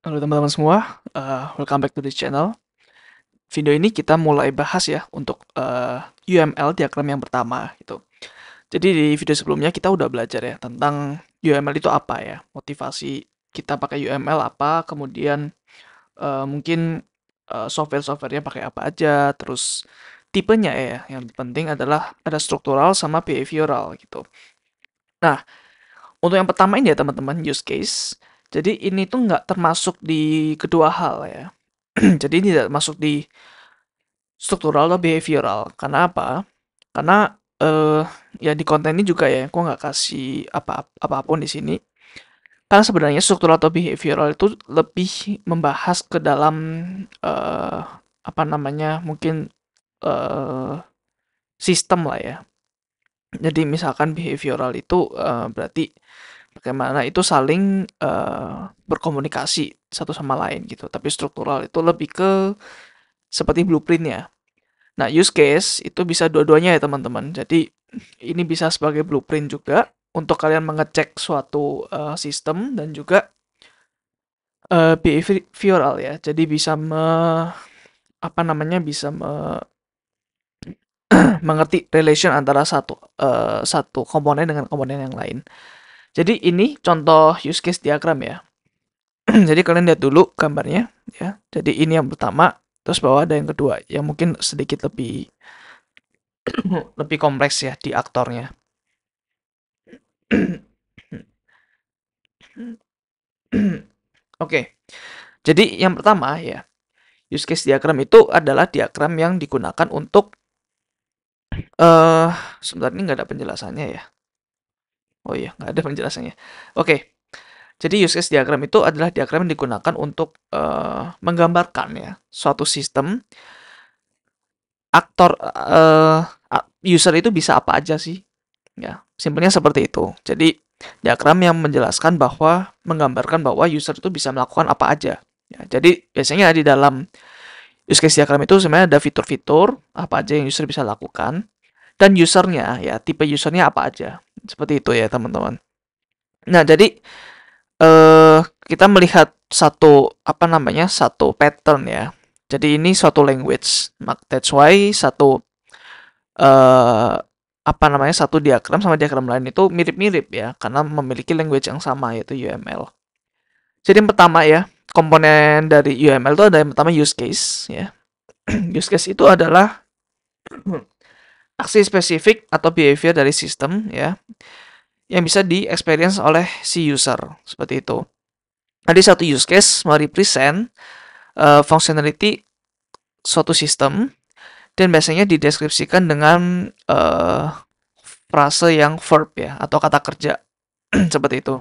Halo teman-teman semua, welcome back to this channel. Video ini kita mulai bahas ya untuk UML diagram yang pertama gitu. Jadi di video sebelumnya kita udah belajar ya tentang UML itu apa ya, motivasi kita pakai UML apa, kemudian mungkin software-softwarenya pakai apa aja, terus tipenya ya, yang penting adalah ada struktural sama behavioral gitu. Nah, untuk yang pertama ini ya teman-teman, use case. Jadi ini tuh nggak termasuk di kedua hal ya. Jadi ini tidak masuk di struktural atau behavioral. Karena apa? Karena ya di konten ini juga ya, aku nggak kasih apapun di sini. Karena sebenarnya struktural atau behavioral itu lebih membahas ke dalam apa namanya, mungkin eh, sistem lah ya. Jadi misalkan behavioral itu berarti bagaimana itu saling berkomunikasi satu sama lain gitu. Tapi struktural itu lebih ke seperti blueprintnya. Nah, use case itu bisa dua-duanya ya teman-teman. Jadi ini bisa sebagai blueprint juga untuk kalian mengecek suatu sistem dan juga behavioral ya. Jadi bisa apa namanya bisa mengerti relation antara satu komponen dengan komponen yang lain. Jadi ini contoh use case diagram ya. Jadi kalian lihat dulu gambarnya ya. Jadi ini yang pertama, terus bawah ada yang kedua yang mungkin sedikit lebih lebih kompleks ya di aktornya. Oke, jadi yang pertama ya, use case diagram itu adalah diagram yang digunakan untuk eh sebentar ini nggak ada penjelasannya ya. Oh iya, nggak ada penjelasannya. Oke, jadi use case diagram itu adalah diagram yang digunakan untuk menggambarkan ya suatu sistem aktor user itu bisa apa aja sih? Ya, simpelnya seperti itu. Jadi diagram yang menjelaskan bahwa menggambarkan bahwa user itu bisa melakukan apa aja. Ya, jadi biasanya di dalam use case diagram itu sebenarnya ada fitur-fitur apa aja yang user bisa lakukan dan usernya ya tipe usernya apa aja. Seperti itu ya teman-teman. Nah jadi kita melihat satu apa namanya satu pattern ya. Jadi ini suatu language. That's why satu eh apa namanya satu diagram sama diagram lain itu mirip-mirip ya karena memiliki language yang sama yaitu UML. Jadi yang pertama ya komponen dari UML itu ada yang pertama use case ya. Use case itu adalah aksi spesifik atau behavior dari sistem ya yang bisa di-experience oleh si user seperti itu. Jadi satu use case merepresent functionality suatu sistem dan biasanya dideskripsikan dengan frase yang verb ya atau kata kerja seperti itu.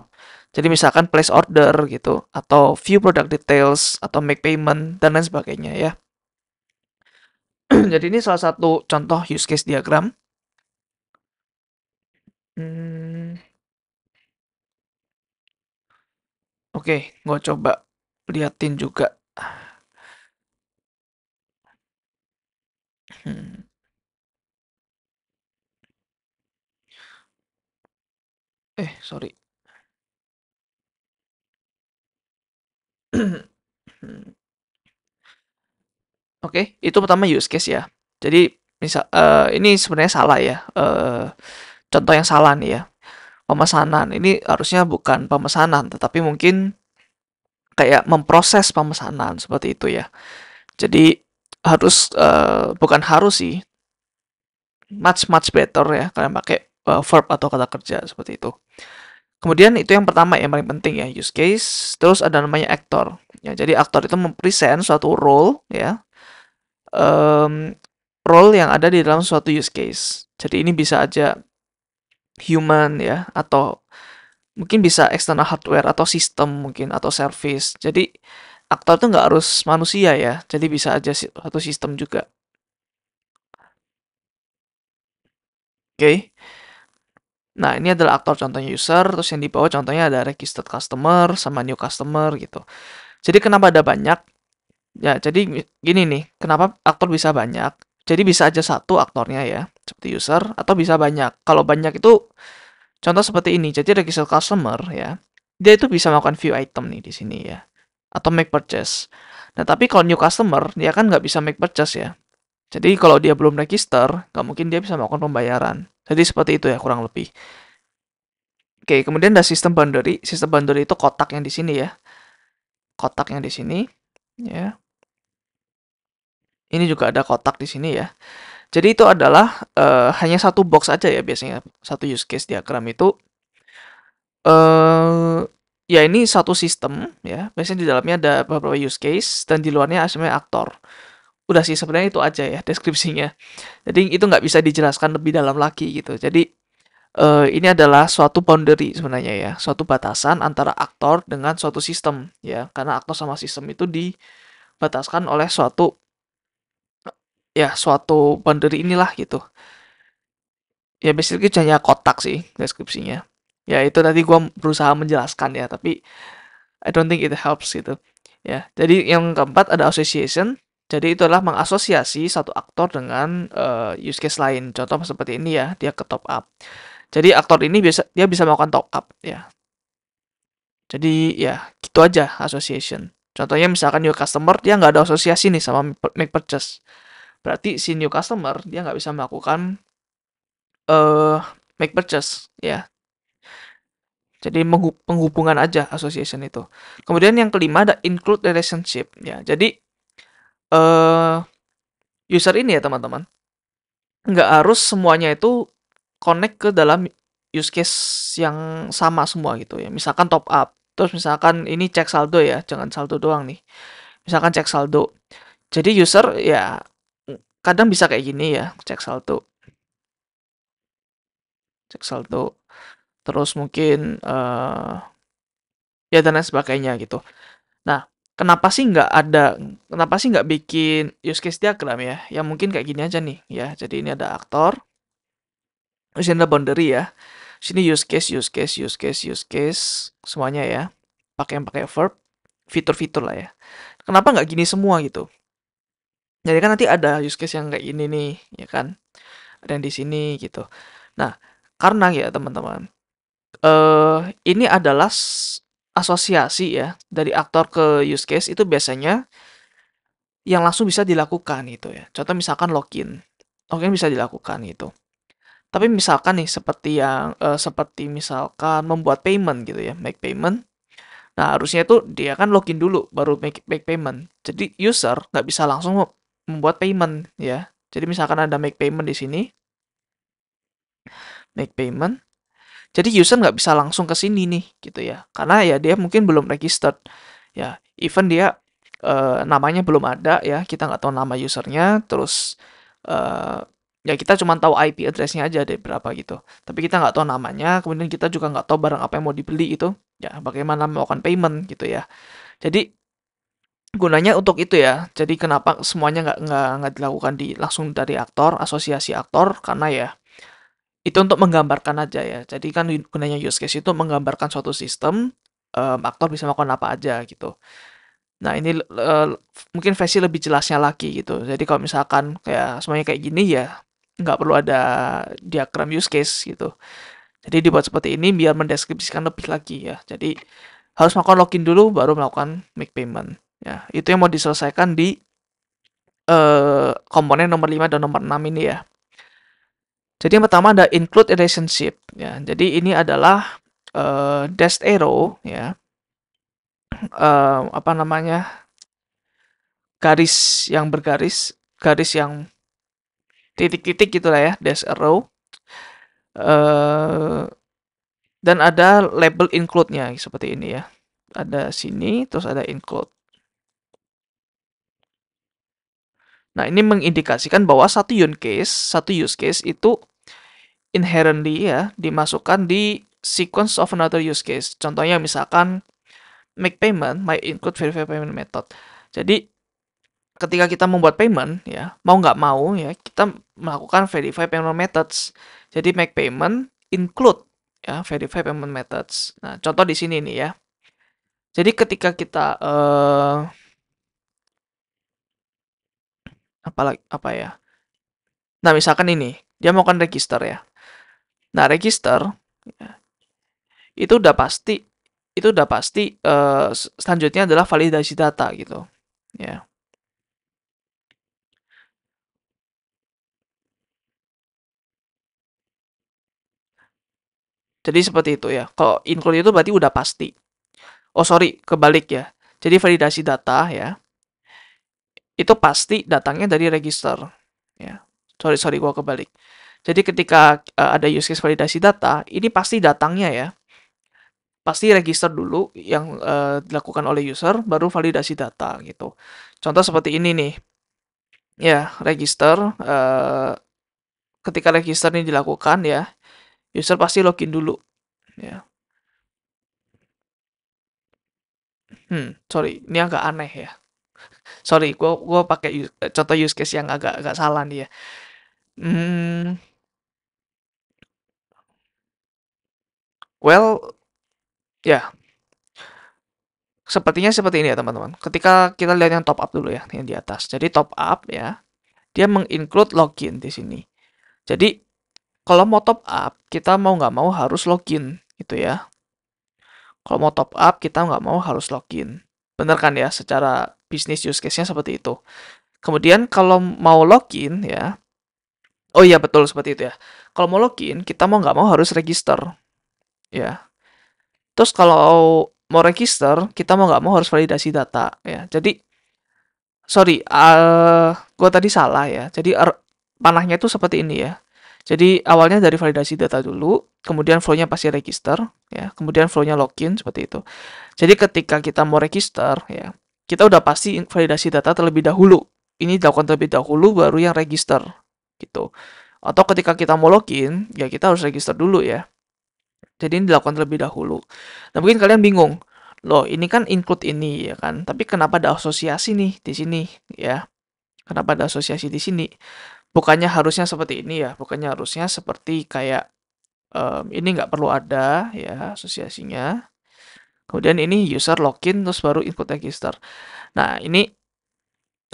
Jadi misalkan place order gitu atau view product details atau make payment dan lain sebagainya ya. Jadi ini salah satu contoh use case diagram. Hmm, Oke, gue coba liatin juga. Hmm, Sorry. Oke, itu pertama use case ya. Jadi misal ini sebenarnya salah ya. Contoh yang salah nih ya. Pemesanan ini harusnya bukan pemesanan, tetapi mungkin kayak memproses pemesanan seperti itu ya. Jadi harus bukan harus sih, much much better ya kalian pakai verb atau kata kerja seperti itu. Kemudian itu yang pertama yang paling penting ya use case. Terus ada namanya aktor. Ya, jadi aktor itu mempresent suatu role ya, um, role yang ada di dalam suatu use case. Jadi ini bisa aja human ya atau mungkin bisa external hardware atau sistem mungkin atau service. Jadi aktor itu nggak harus manusia ya. Jadi bisa aja satu sistem juga. Oke. Okay. Nah, ini adalah aktor contohnya user, terus yang di bawah contohnya ada registered customer sama new customer gitu. Jadi kenapa ada banyak? Ya, jadi gini nih, kenapa aktor bisa banyak? Jadi bisa aja satu aktornya ya, seperti user, atau bisa banyak. Kalau banyak itu contoh seperti ini. Jadi registered customer ya, dia itu bisa melakukan view item nih di sini ya. atau make purchase. Nah, tapi kalau new customer, dia kan nggak bisa make purchase ya. Jadi kalau dia belum register, nggak mungkin dia bisa melakukan pembayaran. Jadi seperti itu ya kurang lebih. Oke, kemudian ada sistem boundary. Sistem boundary itu kotak yang di sini ya. Kotak yang di sini, ya. Ini juga ada kotak di sini ya. Jadi itu adalah hanya satu box aja ya biasanya. Satu use case diagram itu eh ya ini satu sistem ya. Biasanya di dalamnya ada beberapa use case dan di luarnya sebenarnya aktor. Udah sih sebenarnya itu aja ya deskripsinya. Jadi itu nggak bisa dijelaskan lebih dalam lagi gitu. Jadi ini adalah suatu boundary sebenarnya ya, suatu batasan antara aktor dengan suatu sistem ya. Karena aktor sama sistem itu dibataskan oleh suatu boundary inilah gitu. Ya basically hanya kotak sih deskripsinya. Ya itu tadi gua berusaha menjelaskan ya, tapi I don't think it helps gitu. Ya, jadi yang keempat ada association. Jadi itu adalah mengasosiasi satu aktor dengan use case lain. Contoh seperti ini ya, dia ke top up. Jadi aktor ini dia bisa melakukan top up ya. Jadi ya gitu aja association. Contohnya misalkan new customer dia nggak ada asosiasi nih sama make purchase. Berarti si new customer dia nggak bisa melakukan eh make purchase ya. Jadi penghubungan aja association itu. Kemudian yang kelima ada include relationship ya. Jadi eh user ini ya teman-teman, nggak harus semuanya itu connect ke dalam use case yang sama semua gitu ya. Misalkan top up, terus misalkan ini cek saldo ya, jangan saldo doang nih. Misalkan cek saldo. Jadi user ya kadang bisa kayak gini ya, cek saldo. Cek saldo. Terus mungkin ya dan lain sebagainya gitu. Nah, kenapa sih nggak bikin use case diagram ya? Ya mungkin kayak gini aja nih ya. Jadi ini ada aktor, terus ini ada boundary ya. Sini use case, use case, use case, use case, semuanya ya. Pakai verb, fitur-fitur lah ya. Kenapa nggak gini semua gitu? Jadi kan nanti ada use case yang kayak gini nih, ya kan? Ada yang di sini gitu. Nah, karena ya teman-teman, ini adalah asosiasi ya dari aktor ke use case itu biasanya yang langsung bisa dilakukan gitu ya. Contoh misalkan login. Login bisa dilakukan gitu. Tapi misalkan nih seperti misalkan membuat payment gitu ya, make payment. Nah, harusnya itu dia kan login dulu baru make payment. Jadi user nggak bisa langsung membuat payment ya. Jadi misalkan ada make payment di sini, make payment. Jadi user nggak bisa langsung ke sini nih gitu ya. Karena ya dia mungkin belum registered. Ya, even dia namanya belum ada ya, kita nggak tahu nama usernya, terus eh, ya kita cuma tahu IP address-nya aja dari berapa gitu. Tapi kita nggak tahu namanya, kemudian kita juga nggak tahu barang apa yang mau dibeli itu. Ya, bagaimana melakukan payment gitu ya. Jadi gunanya untuk itu ya. Jadi kenapa semuanya nggak dilakukan langsung dari aktor, asosiasi aktor, karena ya itu untuk menggambarkan aja ya. Jadi kan gunanya use case itu menggambarkan suatu sistem, aktor bisa melakukan apa aja gitu. Nah ini mungkin versi lebih jelasnya lagi gitu. Jadi kalau misalkan kayak semuanya kayak gini ya nggak perlu ada diagram use case gitu. Jadi dibuat seperti ini biar mendeskripsikan lebih lagi ya. Jadi harus melakukan login dulu baru melakukan make payment. Ya, itu yang mau diselesaikan di komponen nomor 5 dan nomor 6 ini ya. Jadi yang pertama ada include relationship ya. Jadi ini adalah dash arrow ya. Apa namanya? Garis yang bergaris, garis yang titik-titik gitulah ya, dash arrow. eh dan ada label include-nya seperti ini ya. Ada sini terus ada include. Nah, ini mengindikasikan bahwa satu use case itu inherently ya dimasukkan di sequence of another use case. Contohnya misalkan make payment might include verify payment method. Jadi ketika kita membuat payment ya mau nggak mau ya kita melakukan verify payment methods. Jadi make payment include ya verify payment methods. Nah contoh di sini nih ya. Jadi ketika kita apa ya? Nah misalkan ini dia mau kan register ya. Nah register ya, itu udah pasti itu udah pasti selanjutnya adalah validasi data gitu. Ya. Jadi seperti itu ya. Kalau include itu berarti udah pasti. Oh sorry, kebalik ya. Jadi validasi data ya, itu pasti datangnya dari register. Ya. Sorry gua kebalik. Jadi ketika ada use case validasi data, ini pasti datangnya ya. Pasti register dulu yang dilakukan oleh user, baru validasi data gitu. Contoh seperti ini nih. Ya, register. Ketika register ini dilakukan ya, user pasti login dulu. Ya. Sorry, ini agak aneh ya. Sorry, gua pakai contoh use case yang agak salah nih ya. Hmm, well, ya, sepertinya seperti ini ya teman-teman. Ketika kita lihat yang top up dulu ya, yang di atas. Jadi top up ya, dia menginclude login di sini. Jadi kalau mau top up, kita mau nggak mau harus login gitu ya. Kalau mau top up, kita nggak mau harus login. Bener kan ya, secara bisnis use case-nya seperti itu. Kemudian kalau mau login ya, oh iya betul seperti itu ya. Kalau mau login, kita mau nggak mau harus register ya. Terus kalau mau register, kita mau nggak mau harus validasi data ya. Jadi sorry, gue tadi salah ya. Jadi panahnya itu seperti ini ya. Jadi awalnya dari validasi data dulu, kemudian flow-nya pasti register ya, kemudian flow-nya login seperti itu. Jadi ketika kita mau register ya, kita udah pasti validasi data terlebih dahulu. Ini dilakukan terlebih dahulu baru yang register gitu. Atau ketika kita mau login, ya kita harus register dulu ya. Jadi ini dilakukan terlebih dahulu. Nah, mungkin kalian bingung. Loh, ini kan include ini ya kan. Tapi kenapa ada asosiasi nih di sini ya? Kenapa ada asosiasi di sini? Bukannya harusnya seperti ini ya. Bukannya harusnya seperti kayak ini nggak perlu ada ya asosiasinya. Kemudian ini user login terus baru include register. Nah, ini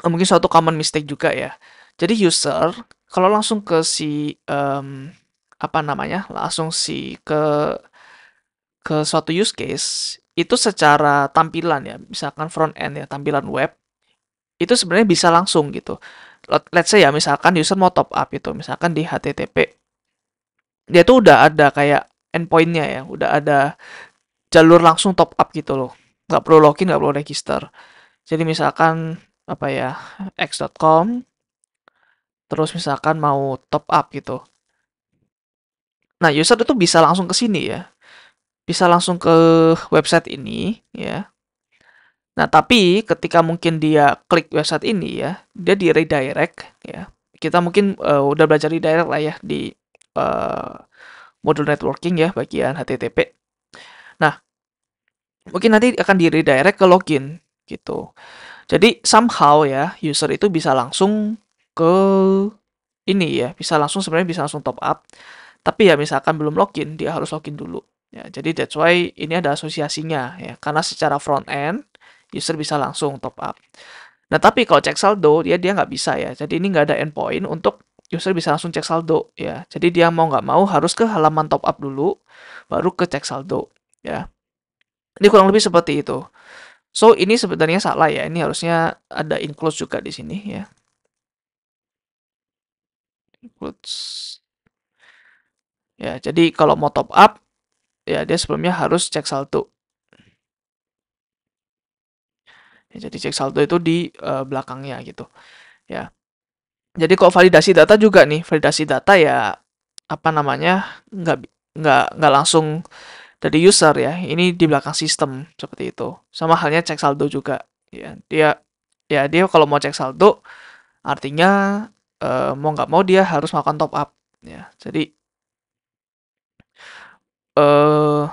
mungkin suatu common mistake juga ya. Jadi user kalau langsung ke si apa namanya? Langsung ke suatu use case itu secara tampilan ya, misalkan front end ya, tampilan web itu sebenarnya bisa langsung gitu. Let's say ya, misalkan user mau top up itu, misalkan di HTTP, dia tuh udah ada kayak endpointnya ya, udah ada jalur langsung top up gitu loh. Nggak perlu login, nggak perlu register. Jadi misalkan apa ya, x.com, terus misalkan mau top up gitu. Nah, user itu bisa langsung ke sini ya, bisa langsung ke website ini ya. Nah, tapi ketika mungkin dia klik website ini ya, dia di redirect ya. Kita mungkin udah belajar redirect lah ya di uh, modul networking ya bagian HTTP. Nah, mungkin nanti akan di redirect ke login gitu. Jadi somehow ya user itu bisa langsung ke ini ya, bisa langsung sebenarnya bisa langsung top up. Tapi ya misalkan belum login, dia harus login dulu. Ya, jadi that's why ini ada asosiasinya ya, karena secara front end user bisa langsung top up. Nah, tapi kalau cek saldo, dia nggak bisa ya. Jadi ini nggak ada endpoint untuk user bisa langsung cek saldo ya. Jadi dia mau nggak mau harus ke halaman top up dulu, baru ke cek saldo ya. Ini kurang lebih seperti itu. So, ini sebenarnya salah ya. Ini harusnya ada include juga di sini ya. Includes. Ya, jadi kalau mau top up, ya dia sebelumnya harus cek saldo. Ya, jadi cek saldo itu di belakangnya gitu. Ya. Jadi kalau validasi data juga nih, validasi data ya apa namanya nggak langsung dari user ya. Ini di belakang sistem seperti itu. Sama halnya cek saldo juga. Ya dia kalau mau cek saldo artinya mau nggak mau dia harus melakukan top up. Ya, jadi eh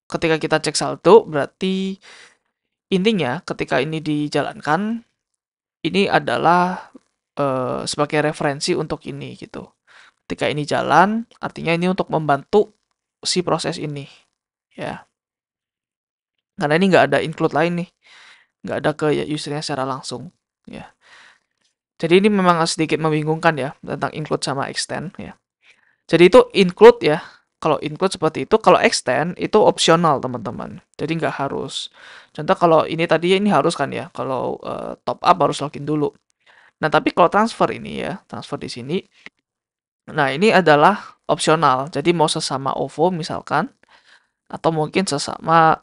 ketika kita cek saldo berarti intinya ketika ini dijalankan ini adalah sebagai referensi untuk ini gitu. Ketika ini jalan, artinya ini untuk membantu si proses ini, ya. Karena ini nggak ada include lain nih, nggak ada ke usernya secara langsung, ya. Jadi ini memang sedikit membingungkan ya tentang include sama extend, ya. Jadi itu include ya. kalau include seperti itu, kalau extend itu opsional teman-teman. Jadi nggak harus. Contoh kalau ini tadi ini harus kan ya, kalau top up harus login dulu. Nah tapi kalau transfer ini ya, transfer di sini, nah ini adalah opsional. Jadi mau sesama OVO misalkan, atau mungkin sesama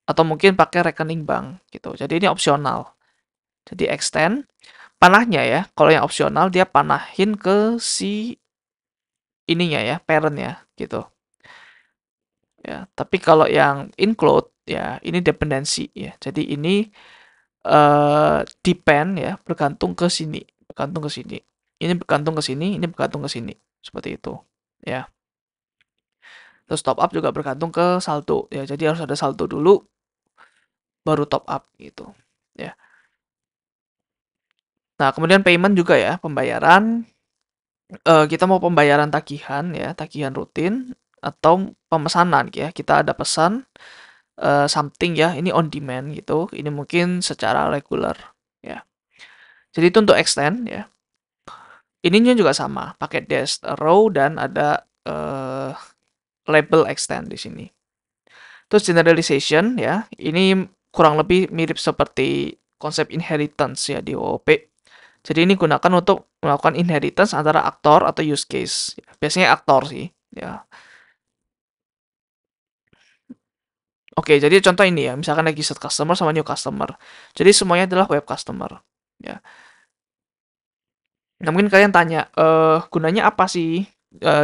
atau mungkin pakai rekening bank gitu. Jadi ini opsional. Jadi extend panahnya ya. Kalau yang opsional dia panahin ke si ininya ya, parent-nya gitu. Ya, tapi kalau yang include ya ini dependensi ya. Jadi ini depend ya, bergantung ke sini, bergantung ke sini. Ini bergantung ke sini, ini bergantung ke sini. Seperti itu. Ya. Terus top up juga bergantung ke saldo ya. Jadi harus ada saldo dulu baru top up gitu. Ya. Nah, kemudian payment juga ya, pembayaran. Kita mau pembayaran tagihan ya, tagihan rutin atau pemesanan ya. Kita ada pesan something ya, ini on demand gitu. Ini mungkin secara regular ya. Jadi itu untuk extend ya. Ininya juga sama, pakai dash row dan ada label extend di sini. Terus generalization ya, ini kurang lebih mirip seperti konsep inheritance ya di OOP. Jadi ini gunakan untuk melakukan inheritance antara aktor atau use case. Biasanya aktor sih ya. Oke, jadi contoh ini ya, misalkan registered customer sama new customer. Jadi semuanya adalah web customer. Ya. Nah, mungkin kalian tanya, gunanya apa sih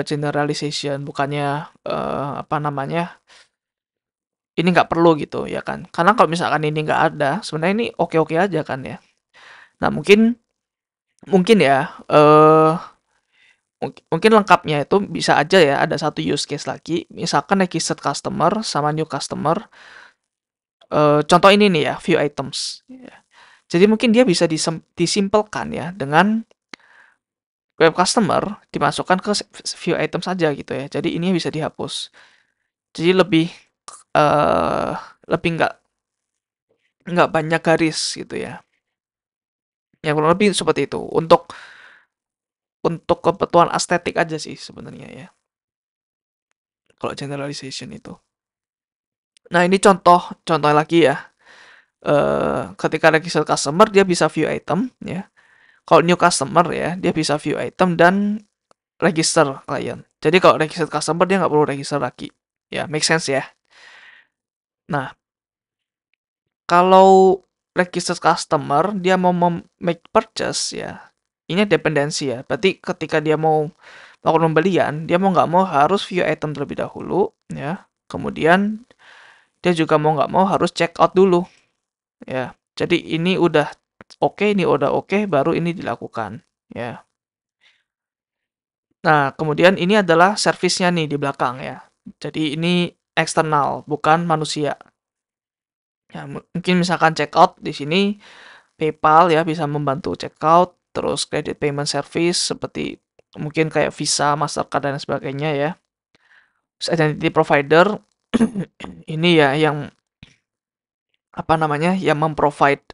generalization? Bukannya apa namanya? Ini nggak perlu gitu ya kan? Karena kalau misalkan ini nggak ada, sebenarnya ini oke-oke aja kan ya. Nah, mungkin mungkin ya mungkin lengkapnya itu bisa aja ya ada satu use case lagi, misalkan registered customer sama new customer. Contoh ini nih ya, view items. Ya. Jadi mungkin dia bisa disimpelkan ya dengan web customer dimasukkan ke view item saja gitu ya. Jadi ini bisa dihapus. Jadi lebih eh lebih nggak banyak garis gitu ya. Ya kurang lebih seperti itu. Untuk kebutuhan estetik aja sih sebenarnya ya. Kalau generalization itu. Nah ini contoh lagi ya. Ketika register customer dia bisa view item ya. Kalau new customer ya dia bisa view item dan register client. Jadi kalau register customer dia nggak perlu register lagi. Ya, make sense ya. Nah, kalau register customer dia mau make purchase ya, ini dependensi ya. Berarti ketika dia mau melakukan pembelian, dia mau nggak mau harus view item terlebih dahulu ya. Kemudian dia juga mau nggak mau harus check out dulu ya. Jadi ini udah oke, ini udah oke, baru ini dilakukan ya. Nah, kemudian ini adalah servisnya nih di belakang ya. Jadi ini eksternal, bukan manusia. Ya, mungkin misalkan checkout di sini PayPal ya bisa membantu checkout, terus credit payment service seperti mungkin kayak Visa, Mastercard dan sebagainya ya. Terus identity provider ini ya yang apa namanya? Yang memprovide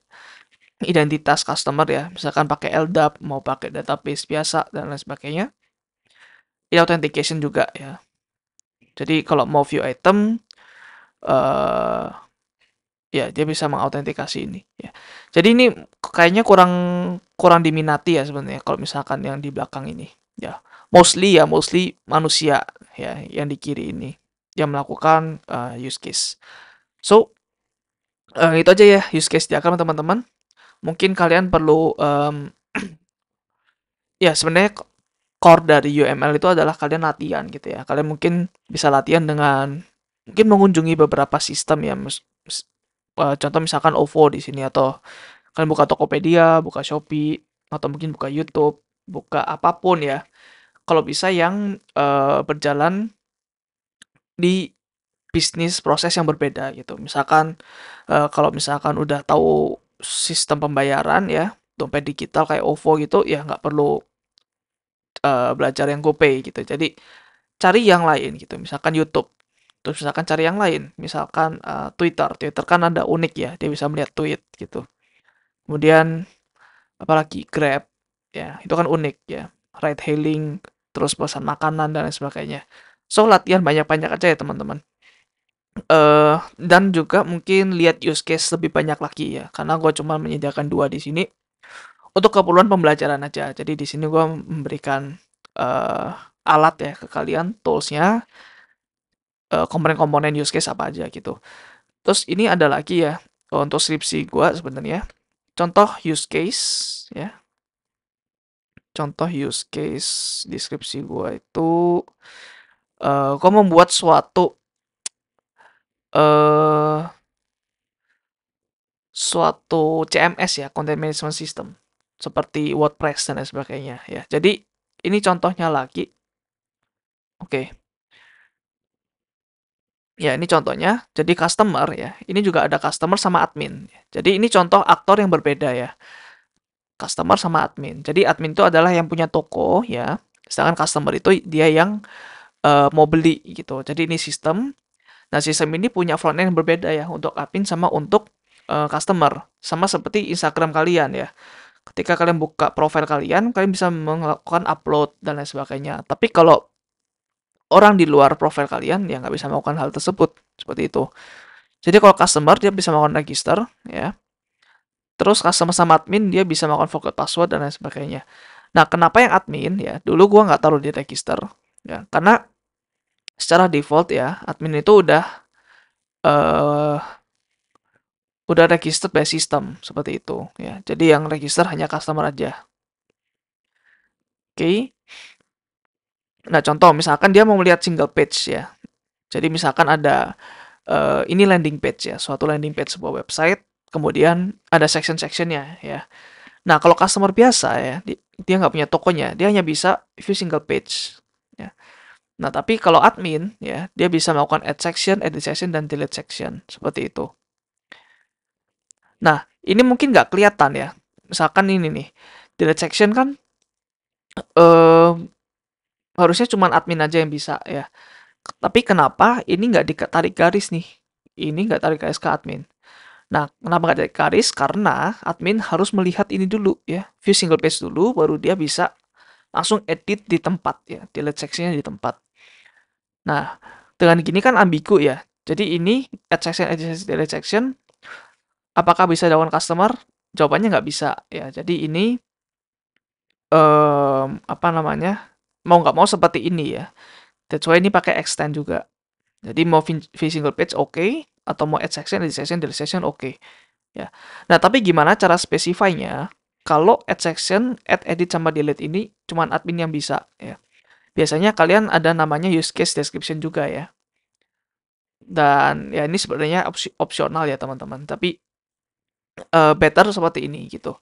identitas customer ya. Misalkan pakai LDAP, mau pakai database biasa dan lain sebagainya. Ya authentication juga ya. Jadi kalau mau view item eh ya dia bisa mengautentikasi ini ya. Jadi ini kayaknya kurang kurang diminati ya sebenarnya kalau misalkan yang di belakang ini ya. Mostly manusia ya yang di kiri ini yang melakukan use case. So itu aja ya use case diagram teman-teman. Mungkin kalian perlu ya sebenarnya core dari UML itu adalah kalian latihan gitu ya. Kalian mungkin bisa latihan dengan mungkin mengunjungi beberapa sistem ya. Contoh misalkan OVO di sini atau kalian buka Tokopedia, buka Shopee, atau mungkin buka YouTube, buka apapun ya. Kalau bisa yang berjalan di bisnis proses yang berbeda gitu. Misalkan kalau misalkan udah tahu sistem pembayaran ya, dompet digital kayak OVO gitu, ya nggak perlu belajar yang GoPay gitu. Jadi cari yang lain gitu. Misalkan YouTube, terus misalkan cari yang lain. Misalkan Twitter. Twitter kan ada unik ya, dia bisa melihat tweet gitu. Kemudian apalagi Grab ya, itu kan unik ya. Ride hailing, terus pesan makanan dan lain sebagainya. So, latihan banyak-banyak aja ya teman-teman. Dan juga mungkin lihat use case lebih banyak lagi ya, karena gue cuma menyediakan 2 di sini untuk keperluan pembelajaran aja. Jadi di sini gue memberikan eh, alat ya ke kalian, toolsnya, komponen-komponen use case apa aja gitu. Terus ini ada lagi ya untuk skripsi gue sebenarnya. Contoh use case ya. Contoh use case di skripsi gue itu gue membuat eh suatu CMS ya, Content Management System, seperti WordPress dan lain sebagainya ya. Jadi ini contohnya lagi. Oke. Ya, ini contohnya. Jadi customer ya. Ini juga ada customer sama admin. Jadi ini contoh aktor yang berbeda ya. Customer sama admin. Jadi admin itu adalah yang punya toko ya. Sedangkan customer itu dia yang mau beli gitu. Jadi ini sistem. Nah, sistem ini punya front end yang berbeda ya untuk admin sama untuk customer. Sama seperti Instagram kalian ya. Ketika kalian buka profil kalian bisa melakukan upload dan lain sebagainya. Tapi kalau orang di luar profil kalian ya nggak bisa melakukan hal tersebut. Seperti itu. Jadi kalau customer dia bisa melakukan register ya. Terus customer sama admin dia bisa melakukan forgot password dan lain sebagainya. Nah, kenapa yang admin ya? Dulu gua nggak taruh di register ya, karena secara default ya admin itu eh udah registered by system seperti itu ya. Jadi yang register hanya customer aja. Oke. Nah, contoh misalkan dia mau melihat single page ya. Jadi misalkan ada ini landing page ya, suatu landing page sebuah website, kemudian ada section-sectionnya ya. Nah, kalau customer biasa ya, dia nggak punya tokonya, dia hanya bisa view single page ya. Nah, tapi kalau admin ya, dia bisa melakukan add section, edit section, dan delete section seperti itu. Nah, ini mungkin nggak kelihatan ya. Misalkan ini nih, delete section kan eh, harusnya cuma admin aja yang bisa ya. Tapi kenapa ini nggak ditarik garis nih? Ini nggak tarik garis ke admin. Nah, kenapa nggak tarik garis? Karena admin harus melihat ini dulu ya, view single page dulu, baru dia bisa langsung edit di tempat ya, delete sectionnya di tempat. Nah, dengan gini kan ambigu ya. Jadi ini add section, edit section, delete section, apakah bisa dilakukan customer? Jawabannya nggak bisa ya. Jadi ini apa namanya? Mau nggak mau seperti ini ya. That's why ini pakai extend juga. Jadi mau view single page oke, atau mau add section, edit section, delete section oke. Ya. Nah, tapi gimana cara spesify-nya? Kalau add section, add, edit, sama delete ini cuman admin yang bisa ya. Biasanya kalian ada namanya use case description juga ya. Dan ya ini sebenarnya opsional ya teman-teman. Tapi better seperti ini gitu.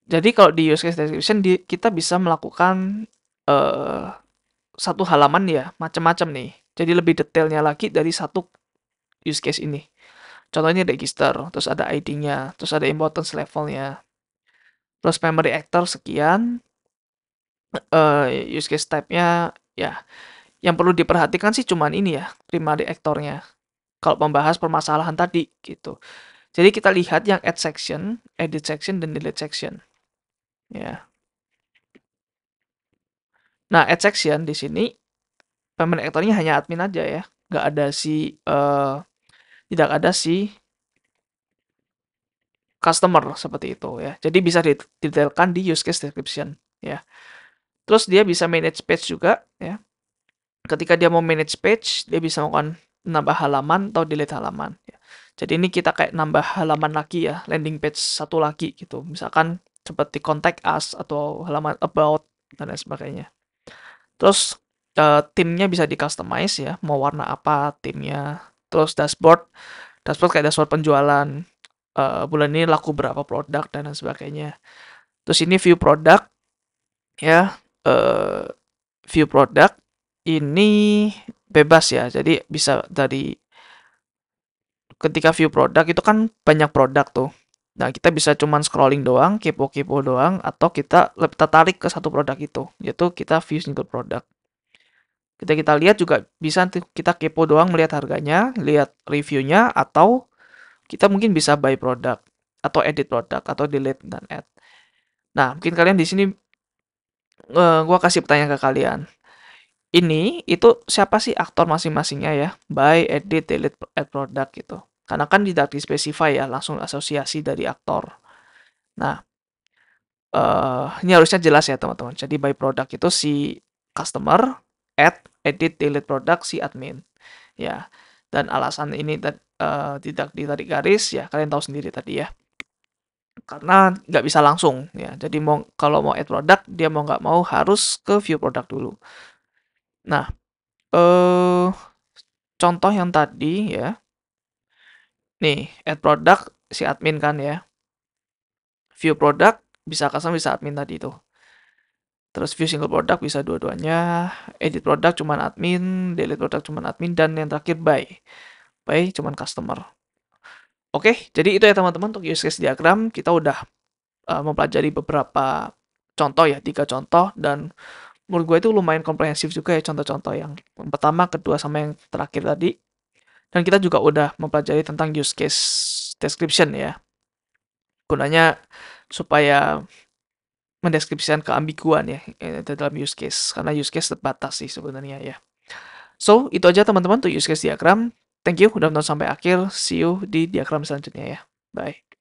Jadi kalau di use case description kita bisa melakukan uh, satu halaman ya macam-macam nih. Jadi lebih detailnya lagi dari satu use case ini. Contohnya register, terus ada ID-nya, terus ada importance levelnya, terus memory actor sekian, use case type-nya ya. Yang perlu diperhatikan sih cuman ini ya, primary actor-nya. Kalau membahas permasalahan tadi gitu. Jadi kita lihat yang add section, edit section, dan delete section. Ya. Nah, add section di sini primary actor-nya hanya admin aja ya. Nggak ada tidak ada si customer seperti itu ya. Jadi bisa didetailkan di use case description ya. Terus dia bisa manage page juga ya. Ketika dia mau manage page, dia bisa melakukan nambah halaman atau delete halaman ya. Jadi ini kita kayak nambah halaman lagi ya, landing page satu lagi gitu. Misalkan seperti contact us atau halaman about dan lain sebagainya. Terus timnya bisa di customize ya, mau warna apa timnya. Terus dashboard, dashboard kayak dashboard penjualan. Bulan ini laku berapa produk dan lain sebagainya. Terus ini view product ya, view product ini bebas ya. Jadi bisa dari ketika view produk itu kan banyak produk tuh. Nah, kita bisa cuman scrolling doang, kepo-kepo doang, atau kita lebih tertarik ke satu produk itu, yaitu kita view single product. Kita lihat juga bisa nanti kita kepo doang melihat harganya, lihat reviewnya, atau kita mungkin bisa buy produk, atau edit produk, atau delete dan add. Nah, mungkin kalian di sini gua kasih pertanyaan ke kalian. ini itu siapa sih aktor masing-masingnya ya? Buy, edit, delete, add product gitu. Karena kan tidak di-specify ya, langsung asosiasi dari aktor. Nah, ini harusnya jelas ya teman-teman. Jadi by product itu si customer, add, edit, delete product si admin. Ya, dan alasan ini tidak ditarik garis ya kalian tahu sendiri tadi ya. Karena nggak bisa langsung ya. Jadi kalau mau add product dia mau nggak mau harus ke view product dulu. Nah, contoh yang tadi ya. Nih, add product si admin kan ya. View product bisa custom bisa admin tadi itu. Terus view single product bisa dua-duanya. Edit product cuman admin, delete product cuman admin, dan yang terakhir buy. Buy cuman customer. Oke, jadi itu ya teman-teman untuk use case diagram. Kita udah mempelajari beberapa contoh ya, 3 contoh, dan menurut gue itu lumayan komprehensif juga ya contoh-contoh yang pertama, kedua, sama yang terakhir tadi. Dan kita juga udah mempelajari tentang use case description ya. Gunanya supaya mendeskripsikan keambiguan ya dalam use case, karena use case terbatas sih sebenarnya ya. So, itu aja teman-teman untuk use case diagram. Thank you udah nonton sampai akhir. See you di diagram selanjutnya ya. Bye.